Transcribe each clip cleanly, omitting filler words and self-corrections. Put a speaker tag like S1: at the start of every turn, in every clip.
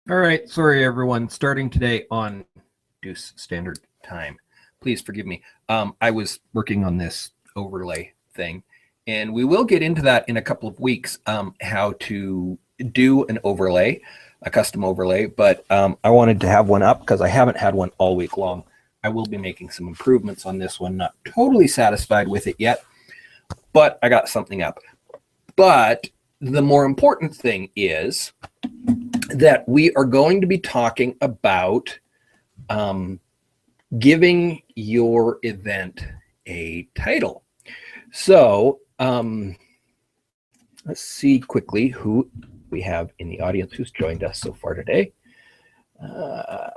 S1: All right, sorry everyone, starting today on Deuce Standard Time. Please forgive me. I was working on this overlay thing, and we will get into that in a couple of weeks, how to do an overlay, a custom overlay, but I wanted to have one up because I haven't had one all week long. I will be making some improvements on this one, not totally satisfied with it yet, but I got something up. But the more important thing is that we are going to be talking about giving your event a title. So let's see quickly who we have in the audience who's joined us so far today. I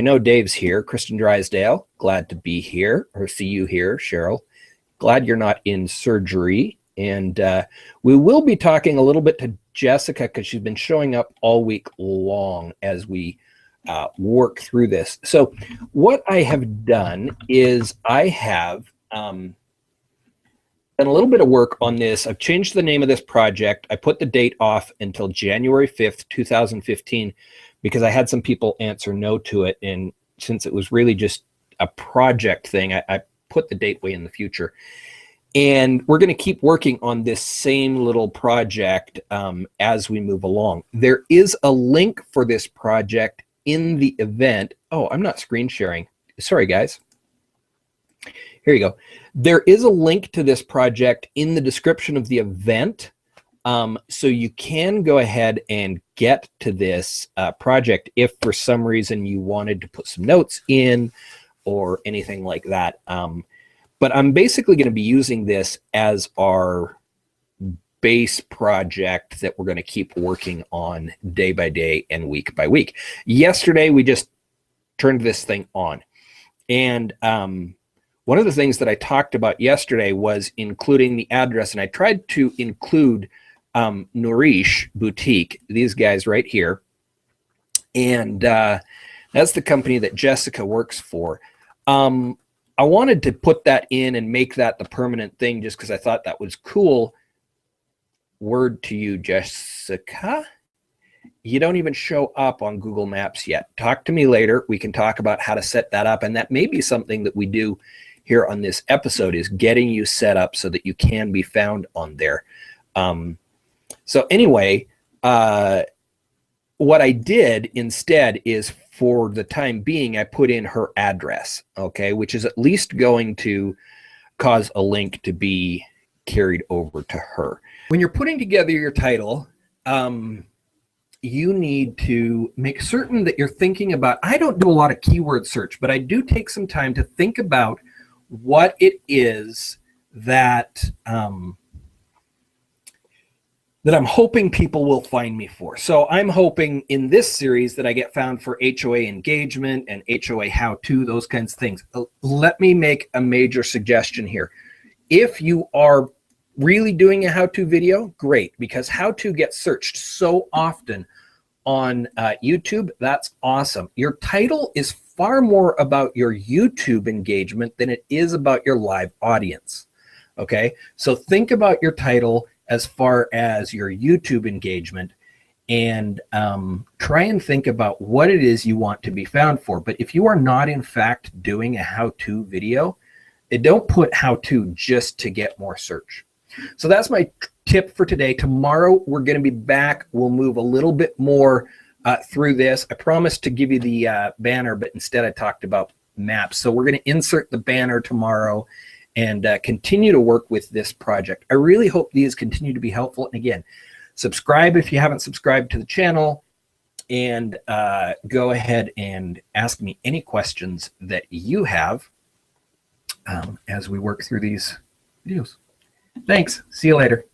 S1: know Dave's here. Kristen Drysdale, glad to be here or see you here. Cheryl, glad you're not in surgery. And we will be talking a little bit to Jessica because she's been showing up all week long as we work through this. So what I have done is I have done a little bit of work on this. I've changed the name of this project. I put the date off until January 5th, 2015, because I had some people answer no to it. And since it was really just a project thing, I put the date way in the future. And we're going to keep working on this same little project as we move along. There is a link for this project in the event. Oh, I'm not screen sharing. Sorry, guys. Here you go. There is a link to this project in the description of the event. So you can go ahead and get to this project if for some reason you wanted to put some notes in or anything like that. But I'm basically going to be using this as our base project that we're going to keep working on day by day and week by week. Yesterday, we just turned this thing on. And one of the things that I talked about yesterday was including the address. And I tried to include Nourish Boutique, these guys right here. And that's the company that Jessica works for. I wanted to put that in and make that the permanent thing just because I thought that was cool. Word to you, Jessica. You don't even show up on Google Maps yet. Talk to me later. We can talk about how to set that up. And that may be something that we do here on this episode, is getting you set up so that you can be found on there. So anyway, what I did instead is, for the time being, I put in her address, okay, which is at least going to cause a link to be carried over to her. When you're putting together your title, you need to make certain that you're thinking about, I don't do a lot of keyword search, but I do take some time to think about what it is that that I'm hoping people will find me for. So I'm hoping in this series that I get found for HOA engagement and HOA how-to, those kinds of things. Let me make a major suggestion here. If you are really doing a how-to video, great, because how-to gets searched so often on YouTube. That's awesome. Your title is far more about your YouTube engagement than it is about your live audience. Okay, so think about your title as far as your YouTube engagement, and try and think about what it is you want to be found for. But if you are not in fact doing a how-to video, don't put how-to just to get more search. So that's my tip for today. Tomorrow we're going to be back. We'll move a little bit more through this. I promised to give you the banner, but instead I talked about maps. So we're going to insert the banner tomorrow and continue to work with this project. I really hope these continue to be helpful. And again, subscribe if you haven't subscribed to the channel, and go ahead and ask me any questions that you have as we work through these videos. Thanks. See you later.